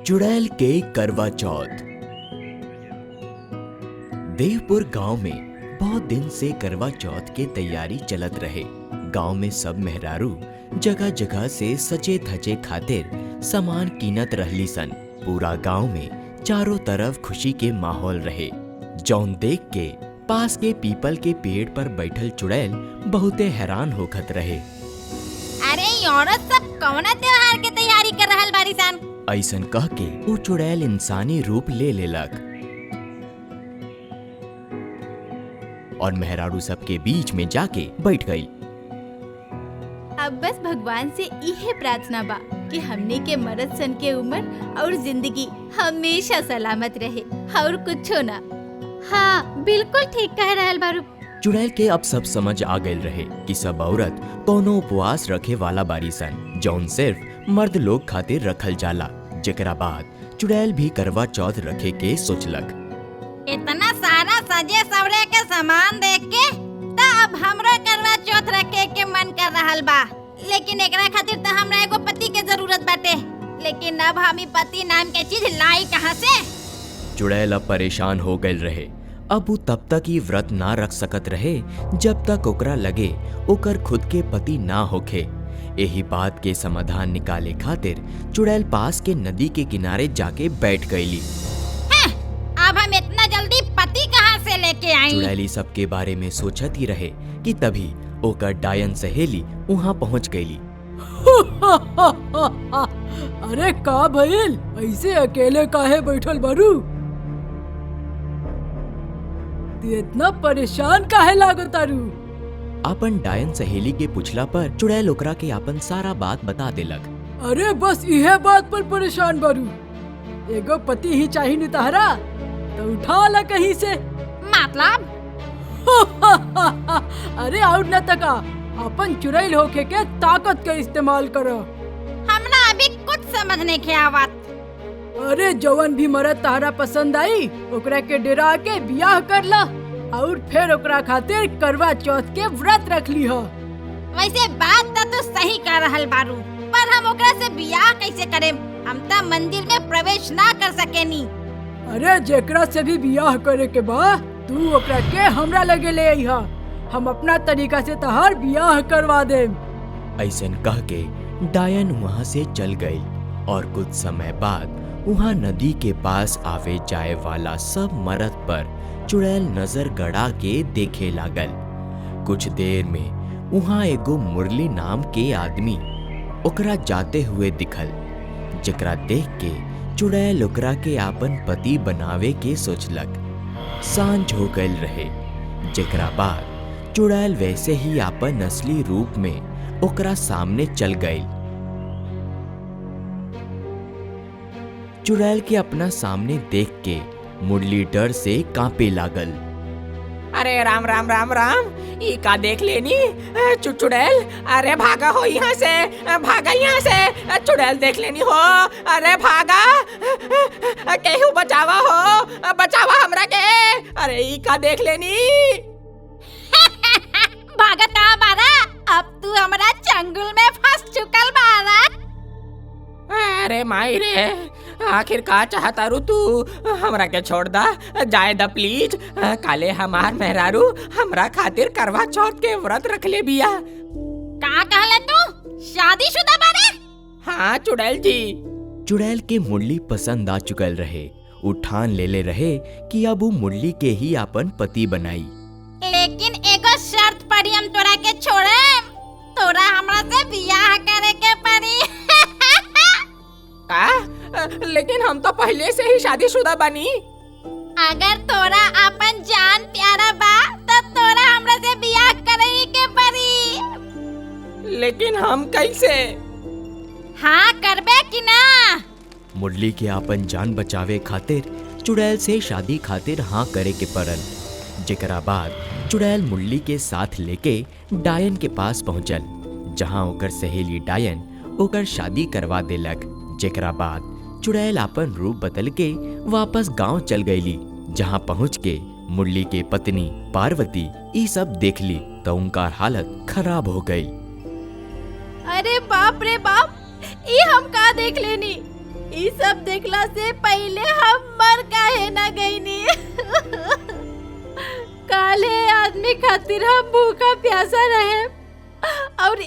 चुड़ैल के करवा चौथ। देवपुर गांव में बहुत दिन से करवा चौथ के तैयारी चलत रहे। गांव में सब मेहरारू जगह जगह से सचे धजे खातिर सामान कीनत रहली सन। पूरा गांव में चारों तरफ खुशी के माहौल रहे। जौन देख के पास के पीपल के पेड़ पर बैठल चुड़ैल बहुते हैरान होखत रहे। अरे ये औरत सब कौना त्योहार के तैयारी कर रहल बारी सन? ऐसन कह के वो चुड़ैल इंसानी रूप ले लेलक और मेहरारू सबके बीच में जाके बैठ गई। अब बस भगवान से इहे प्रार्थना बा कि हमने के मर्द सन के उम्र और जिंदगी हमेशा सलामत रहे और कुछ ना। हाँ, बिल्कुल ठीक कह रहल बारू। चुड़ैल के अब सब समझ आ गए रहे कि सब औरत कोनो उपवास रखे वाला बारी सन, जौन सिर्फ मर्द लोग खातिर रखल जाला। जेकरा बाद चुड़ैल भी करवा चौथ रखे के सोचलक। इतना सारा सजे सवरे के सामान देख के तो अब हमरो करवा चौथ रखे के मन कर रहल बा। लेकिन एकरा खातिर तो हमरा एगो पति के जरूरत बाटे। लेकिन अब हमी पति नाम के चीज लाई कहाँ से? चुड़ैल अब परेशान हो गए रहे। अब वो तब तक ही व्रत ना रख सकत रहे जब तक ओकरा लगे ओकर खुद के पति ना होखे। यही बात के समाधान निकाले खातिर चुड़ैल पास के नदी के किनारे जाके बैठ गईली। अब हम इतना जल्दी पति कहाँ से लेके आई? चुड़ैली सबके बारे में सोचत ही रहे कि तभी ओकर डायन सहेली वहाँ पहुँच गईली। अरे का भइल, ऐसे अकेले काहे बैठल बारू? तू इतना परेशान काहे लागतारू? अपन डायन सहेली के पूछला पर चुड़ैल ओकरा के अपन सारा बात बता देलक। अरे बस इहे बात पर परेशान बारू। एगो पति ही चाहिए न तहरा, तो उठा ला कहीं से। मतलब? अरे और न तका, अपन चुड़ैल होके के ताकत का इस्तेमाल करो। हमरा अभी कुछ समझ नहीं के आवत। अरे जवन भी मर्द तहरा पसंद आई ओकरा के डरा के बियाह कर ला और फिर ओकरा खातिर करवा चौथ के व्रत रख ली हो। वैसे बात तो सही कर रहल बारू, पर हम ओकरा से बियाह कैसे करें? हम तो मंदिर में प्रवेश ना कर सकेनी। अरे जेकरा से भी बियाह करे के बा तू ओकरा के हमरा लगे ले आइहा। हम अपना तरीका से तहार बियाह करवा देम। ऐसन कह के डायन वहाँ से चल गई और कुछ समय बाद वहाँ नदी के पास आवे जाए वाला सब मर्द पर चुड़ैल नजर गड़ा के देखे लागल। कुछ देर में वहाँ एगो मुरली नाम के आदमी ओकरा जाते हुए दिखल। जेकरा देख के चुड़ैल ओकरा के आपन पति बनावे के सोचलक। सांझ हो गइल रहे, जेकरा बाद चुड़ैल वैसे ही आपन असली रूप में ओकरा सामने चल गई। चुड़ैल के अपना सामने देख के मुरली डर से कांपे लागल। अरे राम राम राम राम, ई का देख लेनी चुड़ैल? अरे भागा हो यहाँ से, भागा यहाँ से। चुड़ैल देख लेनी हो, अरे भागा, केहू बचावा हो, बचावा हमरा के। अरे ई का देख लेनी। भागा का बारा, अब तू हमारा चंगुल में फंस चुकल बारा। अरे माई रे, आखिर का चाहता रू तू? हमरा के छोड़ दा, जाए दा प्लीज। काले हमार मेहरारू हमरा खातिर करवा चौथ के व्रत रख ले बिया। का कहले तू? शादीशुदा बारे? हाँ चुड़ैल जी। चुड़ैल के मुरली पसंद आ चुकल रहे। उठान ले रहे कि अब वो मुरली के ही अपन पति बनाई। लेकिन एगो शर्त पर हम तोरा के छोड़े, तोरा हमरा से बियाह करे के पड़ी। लेकिन हम तो पहले से ही शादीशुदा बनी। अगर तोरा अपन जान प्यारा बा तो तोरा हमरा से बियाह करे के पड़ी। लेकिन हम कैसे? हाँ करबे कि ना? मुरली के अपन जान बचावे खातिर चुड़ैल से शादी खातिर हाँ करे के पड़ल। जेकरा बाद चुड़ैल मुरली के साथ लेके डायन के पास पहुंचल, जहां ओकर सहेली डायन ओकर शादी करवा देलक। जेकरा बाद चुड़ैल अपन रूप बदल के वापस गांव चल गईली, जहां पहुंच के मुरली के पत्नी पार्वती ई सब देख ली तो उनका हालत खराब हो गई। अरे बाप रे बाप, ये हम का देख लेनी। ये सब देखला से पहले हम मर काहे ना गईनी। काले आदमी खातिर हम भूखा प्यासा रहे और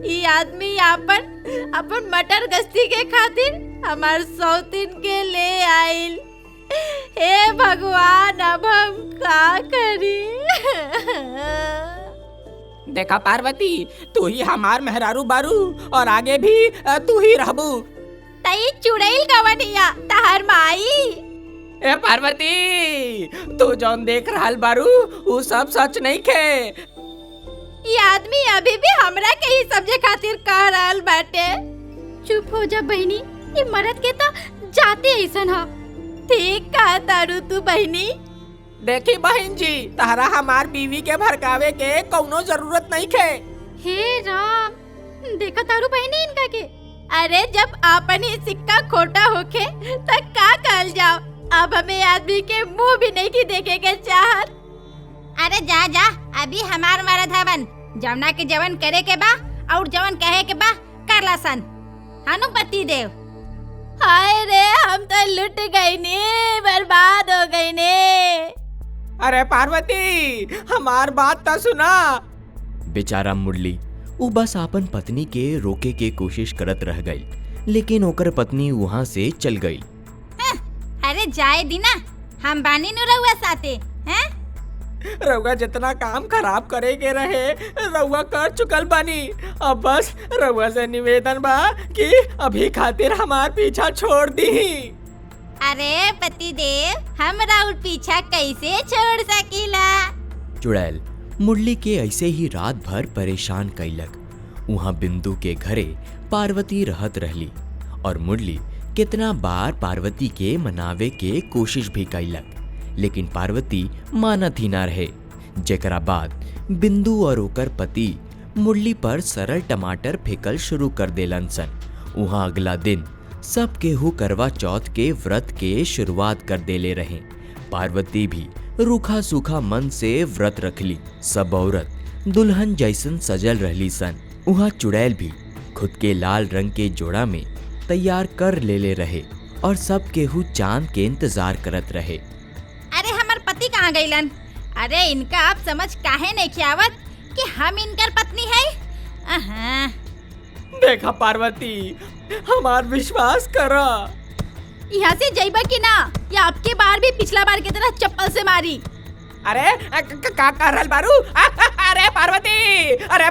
ई आदमी अपन मटर गश्ती के खातिर हमार सौतीन के ले आइल। हे भगवान, अब हम का करी। देखा पार्वती, तू ही हमार मेहरारू बारू और आगे भी तू ही रहबू। तई चुड़ैल कवनिया तहर माई। ए पार्वती, तू जौन देख रहल बारू वो सब सच नहीं खे। ये आदमी अभी भी हमरा के ही समझे खातिर कह रहल बाटे। चुप हो जा बहनी, ये मरद के तो जाते ऐसन ह। ठीक कहा तारू तू बहनी। देखी बहन जी, तहरा हमार बीवी के भड़कावे के कौनो जरूरत नहीं खे। हे राम, देखा तारू बहनी इनका के। अरे जब आपन ही सिक्का खोटा होके तब का कहल जाओ। अब हमें आदमी के मुंह भी नहीं की देखे के चाहत। अरे जा जा, अभी हमार मरद हवन। जवना के जवन करे के बा और जवन कहे के बा करला सन। हानु पति देव। हाय रे, हम तो लुट गई ने, बर्बाद हो गई ने। अरे पार्वती, हमार बात तो सुना। बेचारा मुरली वो बस आपन पत्नी के रोके के कोशिश करत रह गई, लेकिन ओकर पत्नी वहाँ से चल गई। अरे जाए दीना, हम बानी नु रहुआ साथे हैं। रउआ जितना काम खराब करे के रहे रउआ कर चुकल बानी। अब बस रउआ से निवेदन बा कि अभी खातिर हमार पीछा छोड़ दी। अरे पति देव, हम राउर पीछा कैसे छोड़ सकीला। चुड़ैल मुरली के ऐसे ही रात भर परेशान कैलक। वहाँ बिंदु के घरे पार्वती रहत रहली और मुरली कितना बार पार्वती के मनावे के कोशिश भी कैलक, लेकिन पार्वती मानत ही ना रहे। जेकरा बाद बिंदु और ओकर पति मुरली पर सरल टमाटर फेंकल शुरू कर देलन सन। वहाँ अगला दिन सब केहू करवा चौथ के व्रत के शुरुआत कर देले रहे। पार्वती भी रूखा सूखा मन से व्रत रखली। सब औरत दुल्हन जैसन सजल रहली सन। वहाँ चुड़ैल भी खुद के लाल रंग के जोड़ा में तैयार कर लेले रहे और सब केहू चांद के इंतजार करत रहे। अरे हमार पति कहाँ गईलन? अरे इनका आप समझ काहे नहीं खियावत कि हम इनकर पत्नी है। अहाँ। देखा पार्वती, हमार विश्वास करा। यहाँ से जाइबा कि ना, या आपके बार भी पिछला बार की तरह चप्पल से मारी। अरे का कर रहल बारू? अरे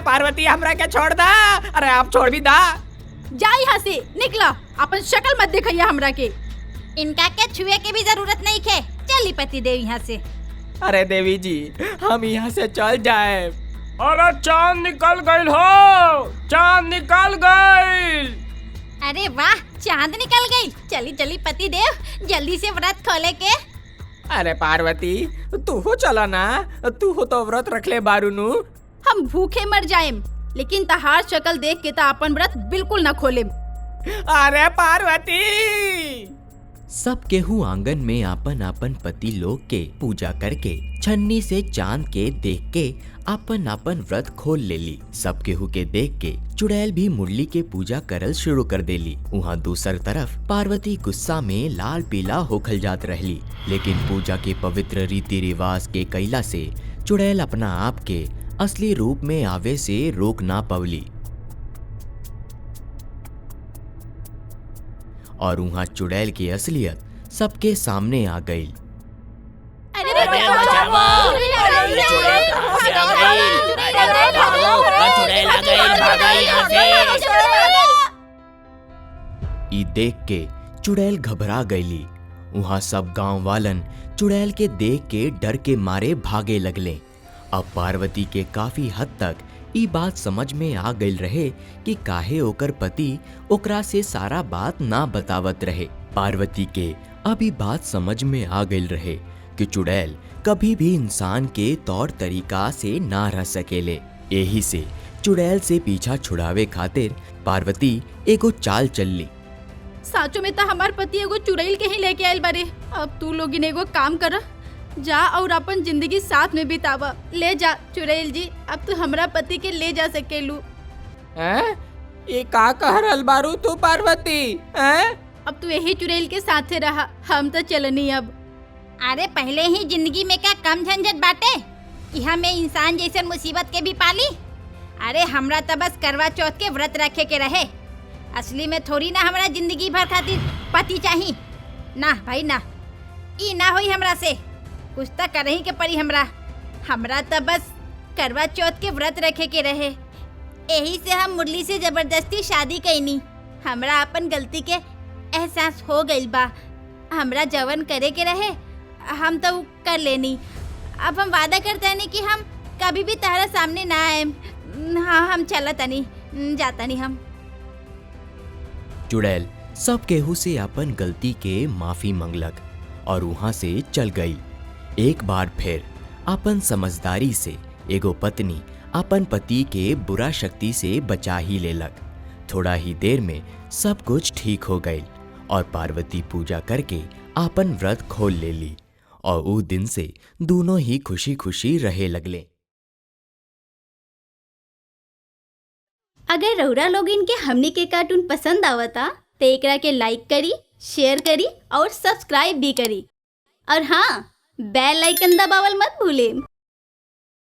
पार्वती, हमरा के छोड़ दा। अरे आप छोड़ भी दा। जा यहाँ से, निकला। अपन शक्ल मत दिखाइए हमरा के। इनका के छुए के भी जरूरत नहीं खे। चली पति देव यहाँ से। अरे देवी जी, हम यहाँ से चल जाए। अरे चांद निकल गई हो, चांद निकल गई। अरे वाह, चांद निकल गई। चली चली पति देव, जल्दी से व्रत खोले के। अरे पार्वती, तू हो चला ना, तू हो तो व्रत रख ले बारू नु। हम भूखे मर जाएम, लेकिन तहार शक्ल देख के तो अपन व्रत बिल्कुल न खोलेम। अरे पार्वती। सब केहू आंगन में आपन आपन पति लोग के पूजा करके छन्नी से चांद के देख के आपन आपन व्रत खोल लेली। सब केहू के देख के चुड़ैल भी मुरली के पूजा करल शुरू कर देली। वहाँ दूसर तरफ पार्वती गुस्सा में लाल पीला होखल जात रहली, लेकिन पूजा के पवित्र रीति रिवाज के कैला से चुड़ैल अपना आप के असली रूप में आवे से रोक ना पवली और वहाँ चुड़ैल की असलियत सबके सामने आ गई। ई देख के चुड़ैल घबरा गईली। वहाँ सब गांव वालन चुड़ैल के देख के डर के मारे भागे लगले। अब पार्वती के काफी हद तक ई बात समझ में आ गई रहे कि काहे ओकर पति ओकरा से सारा बात ना बतावत रहे। पार्वती के अभी बात समझ में आ गई रहे कि चुड़ैल कभी भी इंसान के तौर तरीका से ना रह सकेले। यही से चुड़ैल से पीछा छुड़ावे खातिर पार्वती एगो चाल चलली। साचो में तो हमार पति एगो चुड़ैल के ही लेके आयल बारे। अब तू लोग एगो काम कर, जा और अपन जिंदगी साथ में बितावा। ले जा चुड़ैल जी, अब तू हमरा पति के ले जा सकेलू। हैं? ये का कह रहल बारू तू पार्वती? हैं? अब तू यही चुड़ैल के साथे रहा, हम तो चलनी अब। अरे पहले ही जिंदगी में क्या कम झंझट बाटे, यहाँ में इंसान जैसे मुसीबत के भी पाली। अरे हमरा तो बस करवा चौथ के व्रत रखे के रहे, असली में थोड़ी ना हमरा जिंदगी भर खातिर पति चाहिए। ना भाई ना, ई ना होई हमरा से, कुछ तो कर ही के पड़ी हमरा तो बस करवा चौथ के व्रत रखे के रहे। यही से हम मुरली से जबरदस्ती शादी कैनी। हमरा अपन गलती के एहसास हो गइल बा। हमरा जवन करे के रहे हम तो उ कर लेनी। अब हम वादा करते नहीं कि हम कभी भी तारा सामने ना आए। हाँ हम चलत नहीं, जाता नहीं हम। चुड़ैल सब केहू से अपन गलती के माफी मंगलक और वहां से चल गई। एक बार फिर अपन समझदारी से एगो पत्नी अपन पति के बुरा शक्ति से बचा ही लेलक। थोड़ा ही देर में सब कुछ ठीक हो गई और पार्वती पूजा करके अपन व्रत खोल ले ली और उ दिन से दोनों ही खुशी खुशी रहे लगले। अगर रउरा लोग इनके हमनी के कार्टून पसंद आवता तो एकरा के लाइक करी, शेयर करी और सब्सक्राइब भी करी। और हाँ, बेल आइकन दबावल मत भूलें।